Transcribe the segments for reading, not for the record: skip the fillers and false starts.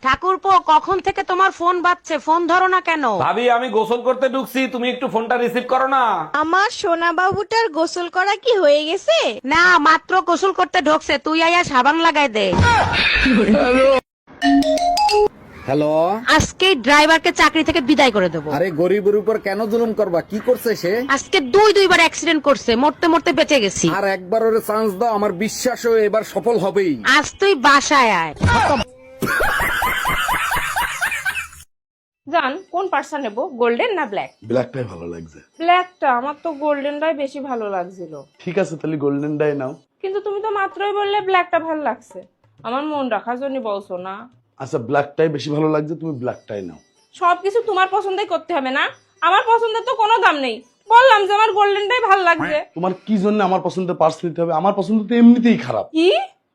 ঠাকুরপো, কখন থেকে তোমার ফোন বাজছে, ফোন ধরো না কেন? ভাবি, আমি গোসল করতে ঢুকছি, তুমি একটু ফোনটা রিসিভ করো না। আমার সোনা বাবুটার গোসল করা কি হয়ে গেছে? না, মাত্র গোসল করতে ঢোকছে, তুই আয়া সাবান লাগাই দে। হ্যালো। আজকে ড্রাইভারকে চাকরি থেকে বিদায় করে দেবো। আরে গরিবের উপর কেন জুলুম করবা? কি করছে সে? আজকে দুইবার অ্যাক্সিডেন্ট করছে, মরতে মরতে বেঁচে গেছি। আর একবার ওরে চান্স দাও, আমার বিশ্বাস ও এবার সফল হবেই। আজ তুই বাসায় আয়। জান, কোন পার্সা নেব, গোল্ডেন না ব্ল্যাক? ব্ল্যাকটাই ভালো লাগছে। ব্ল্যাকটা? আমার তো গোল্ডেনটাই বেশি ভালো লাগছিল। ঠিক আছে, তাহলে গোল্ডেনটাই নাও। কিন্তু তুমি তো মাত্রই বললে ব্ল্যাকটা ভালো লাগছে। আমার মন রাখার জন্য বলছো না? আচ্ছা, ব্ল্যাকটাই বেশি ভালো লাগছে, তুমি ব্ল্যাকটাই নাও। সবকিছু তোমার পছন্দই করতে হবে না? আমার পছন্দের তো কোনো দাম নেই। বললাম যে আমার গোল্ডেনটাই ভালো লাগছে। তোমার কি জন্য আমার পছন্দের পার্স নিতে হবে? আমার পছন্দ তো এমনিতেই খারাপ। কি?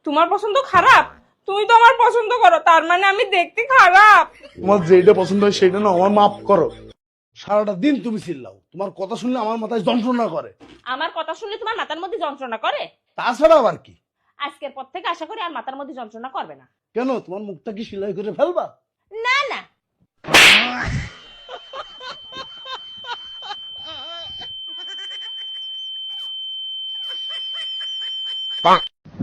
তোমার পছন্দ খারাপ? তুমি তো আমার পছন্দ করো, তার মানে আমি দেখতে খারাপ? তোমার যেটা পছন্দ হয় সেটা না, আমার মাফ করো। সারাটা দিন তুমি চিল্লাও, তোমার কথা শুনলে আমার মাথায় যন্ত্রণা করে। আমার কথা শুনলে তোমার মাথার মধ্যে যন্ত্রণা করে? তাছাড়া আবার কি? আজকের পর থেকে আশা করি আর মাথার মধ্যে যন্ত্রণা করবে না। কেন, তোমার মুখটা কি সেলাই করে ফেলবা? না না।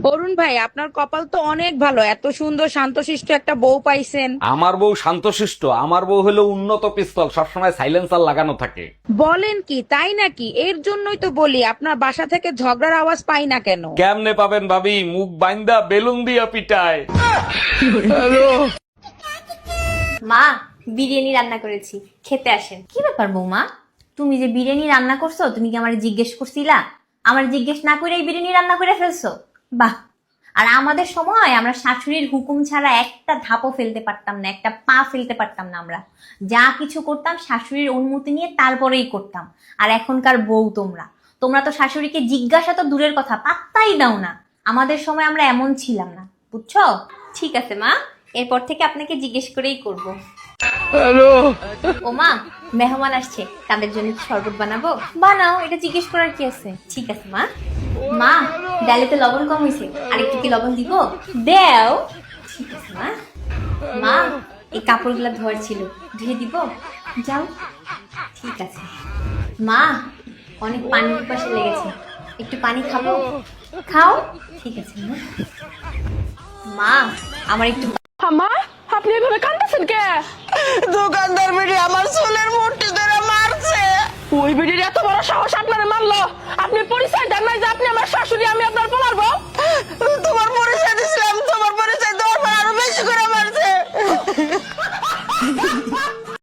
অরুণ ভাই, আপনার কপাল তো অনেক ভালো, এত সুন্দর শান্তশিষ্ট একটা বউ পাইছেন। আমার বউ শান্তশিষ্ট? আমার বউ হলো উন্নত পিস্তল, সবসময় সাইলেন্সার লাগানো থাকে। বলেন কি, তাই নাকি? এর জন্যই তো বলি আপনার বাসা থেকে ঝগড়ার আওয়াজ পাই না কেন। কেমনে পাবেন ভাবি, মুখ বাইন্দা বেলুন দিয়া পিটায়। মা, বিরিয়ানি রান্না করেছি, খেতে আসেন। কি ব্যাপার বৌমা, তুমি যে বিরিয়ানি রান্না করছো, তুমি কি আমারে জিজ্ঞেস করছিলা? আমার জিজ্ঞেস না করে বিরিয়ানি রান্না করে ফেলছো, বাহ। আর আমাদের সময় আমরা শাশুড়ির হুকুম ছাড়া একটা ধাপও ফেলতে পারতাম না, একটা পা ফেলতে পারতাম না। আমরা যা কিছু করতাম শাশুড়ির অনুমতি নিয়ে তারপরেই করতাম। আর এখনকার বউ তোমরা তোমরা তো শাশুড়িকে জিজ্ঞাসা তো দূরের কথা, পাত্তাই দাও না। আমাদের সময় আমরা এমন ছিলাম না, বুঝছো? ঠিক আছে মা, এরপর থেকে আপনাকে জিজ্ঞেস করেই করব। ও মা, মেহমান আসছে, তাদের জন্য কি শরবত বানাবো? বানাও, এটা জিজ্ঞেস করার কি আছে। ঠিক আছে মা। মা, ডালে তো লবণ কম হয়েছে, আর একটু কি লবণ দিব? দেও। ঠিক আছে মা। মা, এই কাপড়গুলো ধোয়ার ছিল, ধুয়ে দিব? যাও। ঠিক আছে মা, অনেক পানি পাশে লেগেছে, একটু পানি খাবো? খাও। ঠিক আছে মা। মা, আমার একটু। মা, আপনি এভাবে কাঁদতেছেন কে? দোকানদার বেরিয়ে আমার চুলের মুঠি ধরে মারছে। ওই বিড়ির এত বড় সাহস আপনারে মারলো? আপনি পরিচয় দেন নাই যে আপনি আমার শাশুড়ি, আমি আপনার পোলার বউ? তোমার পরিচয় দিছিলাম, তোমার পরিচয় দেওয়ার পর আরো বেশি করে মারছে।